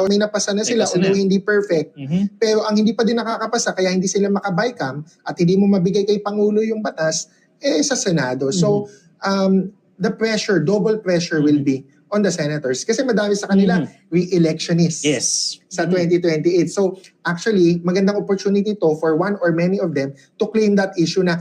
may napasa na sila, although hindi perfect. Pero ang hindi pa din nakakapasa, kaya hindi sila maka-bycam at hindi mo mabigay kay Pangulo yung batas, sa Senado. So, the pressure, double pressure will be on the senators. Kasi madami sa kanila re-electionists sa 2028. So, actually, magandang opportunity to for one or many of them to claim that issue na,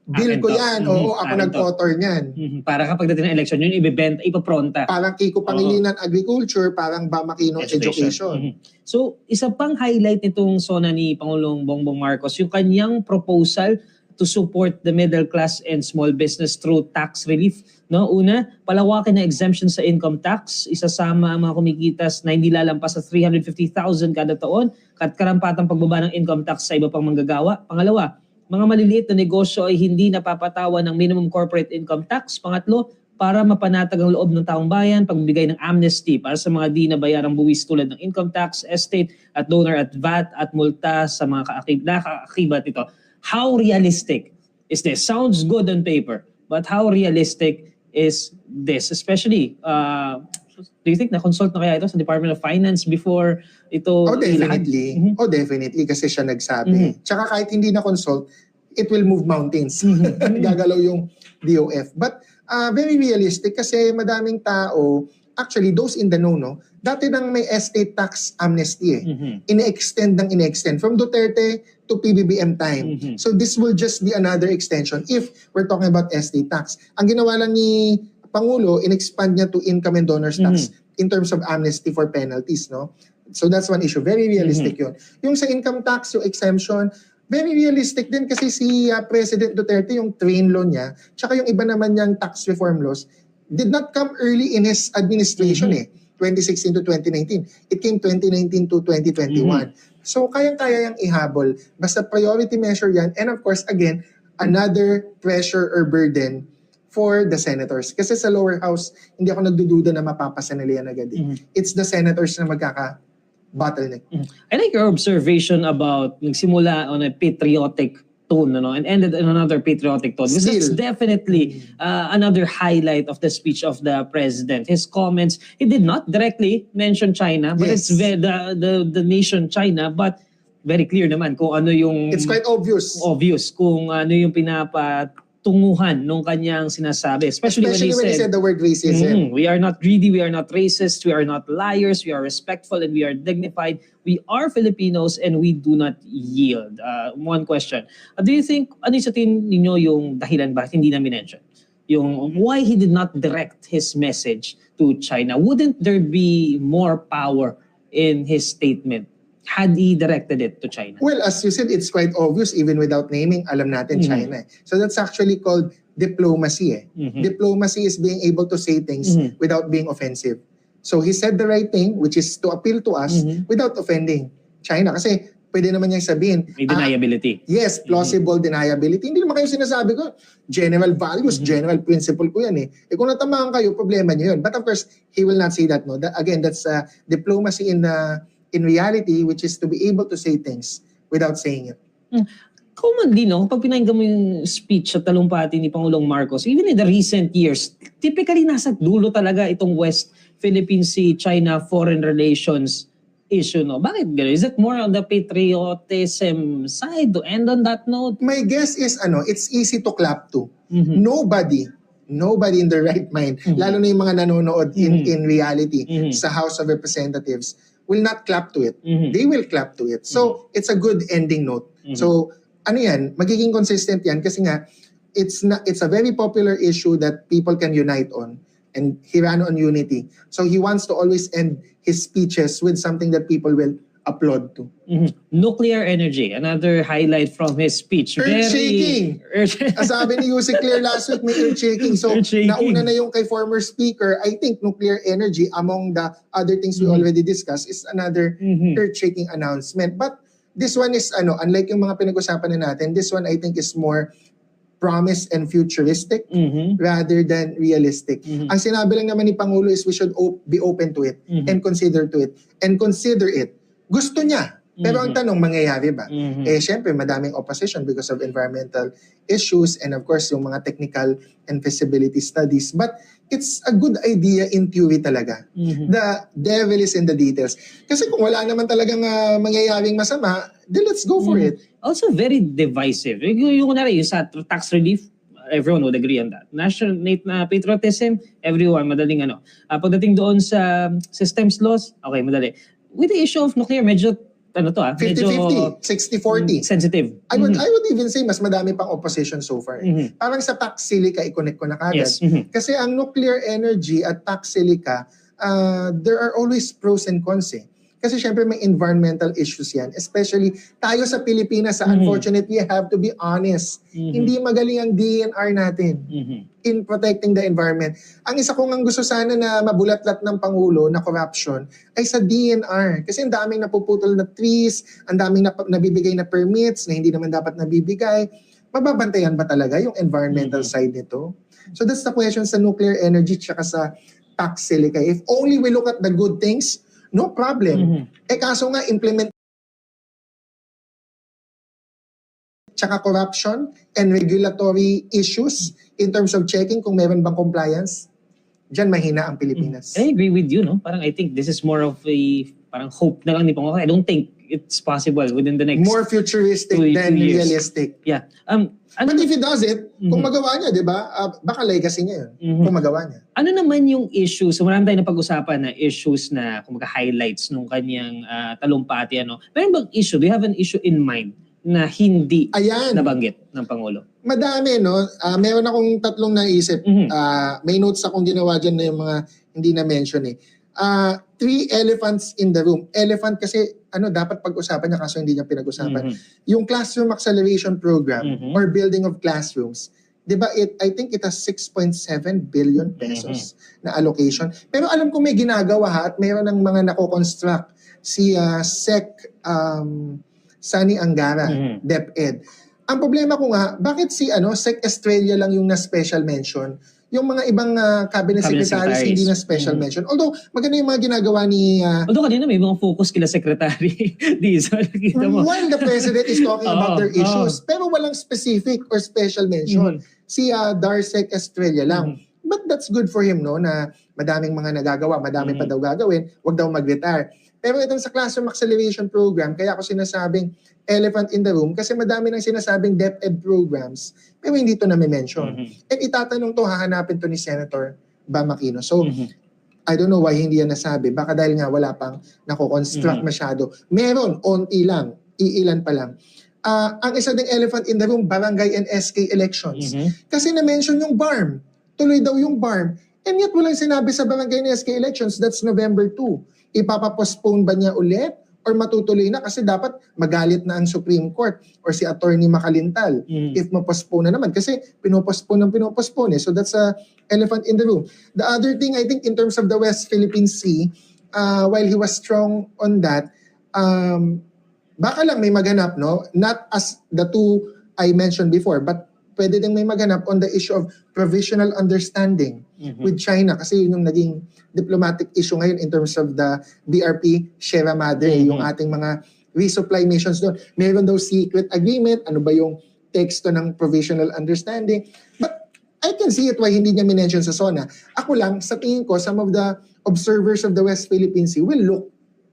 bill ko yan. Oo, ako nag-author niyan. Para kapag dating ng election, yun ibebenta, ipapronta. Parang Kiko Pangilinan Agriculture, parang Bam Aquino Education. So, isa pang highlight nitong SONA ni Pangulong Bongbong Marcos, yung kanyang proposal to support the middle class and small business through tax relief. No, una, palawakin na exemption sa income tax, isasama ang mga kumikitas na hindi lalampas sa 350,000 kada taon, at karampatang pagbaba ng income tax sa iba pang manggagawa. Pangalawa, mga maliliit na negosyo ay hindi napapatawa ng minimum corporate income tax. Pangatlo, para mapanatag ang loob ng taong bayan, pagbigay ng amnesty para sa mga di nabayarang buwis tulad ng income tax, estate, at donor at VAT at multa sa mga nakaakibat ito. How realistic is this? Sounds good on paper, but how realistic is this? Especially, do you think na-consult na kaya ito sa Department of Finance before ito? Definitely. Definitely kasi siya nagsabi. Tsaka kahit hindi na-consult, it will move mountains. Gagalaw yung DOF. But very realistic kasi madaming tao, actually those in the know, no, dati nang may estate tax amnesty ine-extend from Duterte to PBBM time. So this will just be another extension if we're talking about estate tax. Ang ginawa lang ni Pangulo, in-expand niya to income and donors tax in terms of amnesty for penalties, no? So that's one issue. Very realistic yun. Yung sa income tax, yung exemption, very realistic din kasi si President Duterte, yung train law niya, tsaka yung iba naman niyang tax reform laws, did not come early in his administration 2016 to 2019. It came 2019 to 2021. So kayang-kaya yung ihabol. Basta priority measure yan. And of course, again, another pressure or burden for the senators. Kasi sa lower house, hindi ako nagdududa na mapapasa nila yan agad. It's the senators na magkaka-bottleneck. I like your observation about nagsimula on a patriotic tone, and ended in another patriotic tone. This is definitely another highlight of the speech of the president. His comments, he did not directly mention China, but it's the nation China, but very clear naman kung ano yung... It's quite obvious. Obvious kung ano yung pinapatunguhan nung kanyang sinasabi. Especially when he said the word racism. We are not greedy, we are not racist, we are not liars, we are respectful, and we are dignified. We are Filipinos and we do not yield. One question. Do you think, ano sa tingin ninyo yung dahilan bakit hindi na minention? Yung why he did not direct his message to China? Wouldn't there be more power in his statement had he directed it to China? Well, as you said, it's quite obvious even without naming, alam natin China. So that's actually called diplomacy. Diplomacy is being able to say things without being offensive. So he said the right thing, which is to appeal to us without offending China. Kasi pwede naman niyang sabihin. May deniability. Yes, plausible deniability. Hindi naman kayo sinasabi ko, general values, general principle ko yan . Kung natamaan kayo, problema niyo yun. But of course, he will not say that. No? Again, that's diplomacy in reality, which is to be able to say things without saying it. Commonly, no, pag pinahinggan mo yung speech sa talumpati ni Pangulong Marcos, even in the recent years, typically nasa dulo talaga itong West Philippine Sea, China, foreign relations issue, no? Bakit gano'n? Is it more on the patriotism side to end on that note? My guess is, it's easy to clap to. Nobody in their right mind, lalo na yung mga nanonood in reality sa House of Representatives, will not clap to it. They will clap to it. So, it's a good ending note. So, ano yan, magiging consistent yan kasi nga, it's a very popular issue that people can unite on. And he ran on unity. So, he wants to always end his speeches with something that people will applaud to. Nuclear energy, another highlight from his speech. Earth-shaking! Sabi ni Yusek Claire last week, may earth-shaking. So, nauna na yung kay former speaker. I think nuclear energy, among the other things we already discussed, is another earth-shaking announcement. But this one is, unlike yung mga pinag-usapan na natin, this one I think is more promise and futuristic rather than realistic. Ang sinabi lang naman ni Pangulo is we should be open to it and consider it. Gusto niya. Pero ang tanong, mangyayari ba? Syempre, madaming opposition because of environmental issues and of course, yung mga technical and feasibility studies. But it's a good idea in theory talaga. The devil is in the details. Kasi kung wala naman talagang mangyayaring masama, then let's go for it. Also very divisive. Yung kunwari, yung sa tax relief, everyone would agree on that. National patriotism, everyone, madaling ano. Pagdating doon sa systems laws, okay, madali. With the issue of nuclear, medyo, medyo 50-50, 60-40. sensitive. I would even say mas madami pang opposition so far. Parang sa tax silica, i-connect ko na kagad. Yes. Kasi ang nuclear energy at tax silica, there are always pros and cons eh. Kasi syempre may environmental issues yan. Especially tayo sa Pilipinas, unfortunately, have to be honest. Hindi magaling ang DNR natin in protecting the environment. Ang isa kong ang gusto sana na mabulatlat ng Pangulo na corruption ay sa DNR. Kasi ang daming napuputol na trees, ang daming nabibigay na permits na hindi naman dapat nabibigay. Mababantayan ba talaga yung environmental side nito? So that's the question sa nuclear energy tsaka sa tax silica. If only we look at the good things, no problem. Kaso nga implement tsaka corruption and regulatory issues in terms of checking kung meron bang compliance, dyan mahina ang Pilipinas. I agree with you, no? Parang I think this is more of a parang hope na lang ni Pangulo. I don't think it's possible within the next More futuristic two than years. realistic. Yeah. But if he does it, kung magawa niya, di ba? Baka legacy niya yun. Kung magawa niya. Ano naman yung issues? So marami tayong napag-usapan na issues na kumbaga highlights nung kanyang talumpati. Meron bang issue? Do you have an issue in mind na hindi nabanggit ng Pangulo? Madami, no? Meron akong tatlong naisip. May notes akong ginawa dyan na yung mga hindi na-mention eh. 3 elephants in the room. Elephant kasi dapat pag-usapan niya kaso hindi niya pinag-usapan. Yung Classroom Acceleration Program or building of classrooms, di ba, I think it has 6.7 billion pesos na allocation. Pero alam ko may ginagawa at mayroon ng mga nako-construct si Sec Sani Angara, DepEd. Ang problema ko nga, bakit si Sec Estrella lang yung na-special mention? Yung mga ibang cabinet secretaries hindi na special mention. Although, maganda yung mga ginagawa ni... Although kanina may mga focus kila Secretary Dizon. While the President is talking about their issues, pero walang specific or special mention. Si Darsec Estrella lang. But that's good for him, no? Na madaming mga nagagawa, madami pa daw gagawin, wag daw mag-retire. Pero itong sa Classroom Acceleration Program, kaya ako sinasabing elephant in the room kasi madami nang sinasabing DepEd programs pero hindi ito na-mention. And itatanong to, hahanapin to ni Senator Bam Aquino. So, I don't know why hindi yan nasabi. Baka dahil nga wala pang nako-construct masyado. Meron, onti lang, iilan pa lang. Ang isa ding elephant in the room, barangay and SK elections. Kasi na-mention yung BARM. Tuloy daw yung BARM. And yet walang sinabi sa barangay and SK elections, that's November 2. Ipapapostpone ba niya ulit? Or matutuloy na kasi dapat magalit na ang Supreme Court or si Attorney Makalintal if mapostpone na naman. Kasi pinopostpone eh. So that's a elephant in the room. The other thing, I think, in terms of the West Philippine Sea, while he was strong on that, baka lang may maganap, no? Not as the two I mentioned before, but pwede din may maganap on the issue of provisional understanding with China kasi yun yung naging diplomatic issue ngayon in terms of the BRP Sierra Madre, yung ating mga resupply missions doon. Meron daw secret agreement, ano ba yung teksto ng provisional understanding. But I can see it why hindi niya minention sa SONA. Ako lang, sa tingin ko, some of the observers of the West Philippine Sea will look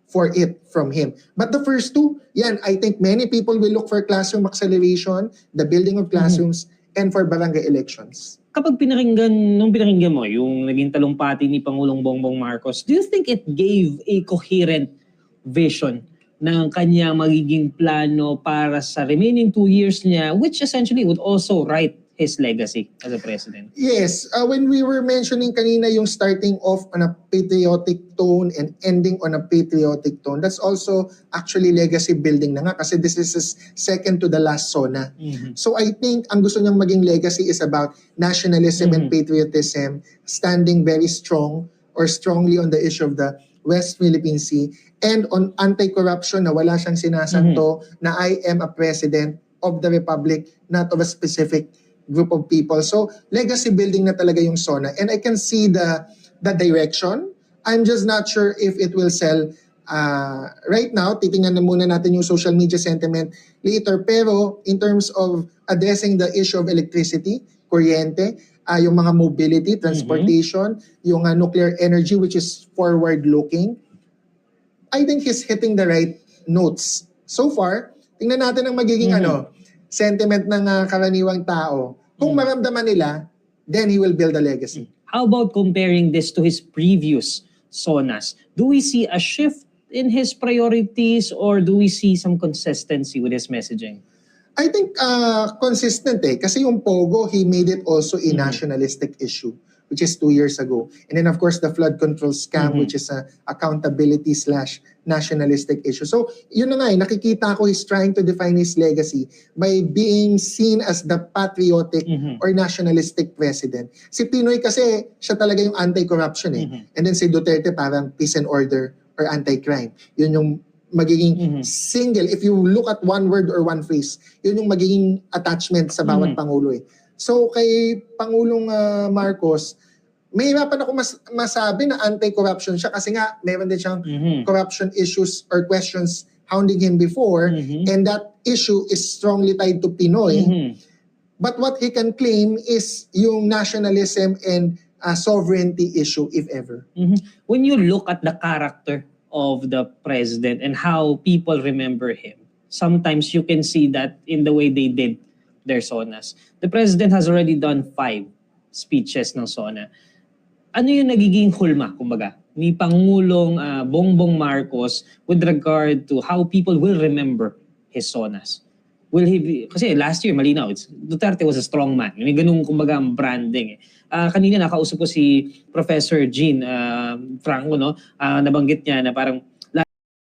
for it from him. But the first two, yan, I think many people will look for classroom acceleration, the building of classrooms, and for barangay elections. Kapag pinakinggan mo yung naging talumpati ni Pangulong Bongbong Marcos, do you think it gave a coherent vision ng kanya magiging plano para sa remaining 2 years niya, which essentially would also write his legacy as a president? Yes. When we were mentioning kanina yung starting off on a patriotic tone and ending on a patriotic tone, that's also actually legacy building na nga kasi this is his second to the last SONA. So I think ang gusto niyang maging legacy is about nationalism and patriotism, standing very strong or strongly on the issue of the West Philippine Sea and on anti-corruption na wala siyang sinasanto na I am a president of the republic, not of a specific group of people. So, legacy building na talaga yung SONA. And I can see the direction. I'm just not sure if it will sell right now. Titingnan na muna natin yung social media sentiment later. Pero, in terms of addressing the issue of electricity, kuryente, yung mga mobility, transportation, yung nuclear energy which is forward-looking. I think he's hitting the right notes. So far, tingnan natin ang magiging sentiment ng karaniwang tao. Kung maramdaman nila, then he will build a legacy. How about comparing this to his previous SONAs? Do we see a shift in his priorities or do we see some consistency with his messaging? I think consistent kasi yung Pogo, he made it also a nationalistic issue, which is 2 years ago. And then of course, the flood control scam, which is a accountability/nationalistic issue. So yun na nga, nakikita ko he's trying to define his legacy by being seen as the patriotic or nationalistic president. Si Pinoy kasi, siya talaga yung anti-corruption And then si Duterte parang peace and order or anti-crime. Yun yung magiging single, if you look at one word or one phrase, yun yung magiging attachment sa bawat Pangulo So kay Pangulong Marcos, mahirapan ako masabi na anti-corruption siya kasi nga meron din siyang corruption issues or questions hounding him before and that issue is strongly tied to Pinoy. But what he can claim is yung nationalism and sovereignty issue if ever. When you look at the character of the president and how people remember him, sometimes you can see that in the way they did their SONAs. The president has already done 5 speeches ng SONA. Ano yung nagiging hulma, kumbaga, ni Pangulong Bongbong Marcos with regard to how people will remember his SONAs? Will he be, kasi last year, malinaw, Duterte was a strong man. May ganung, kumbaga, branding kanina nakausap ko si Professor Jean Franco, nabanggit niya na parang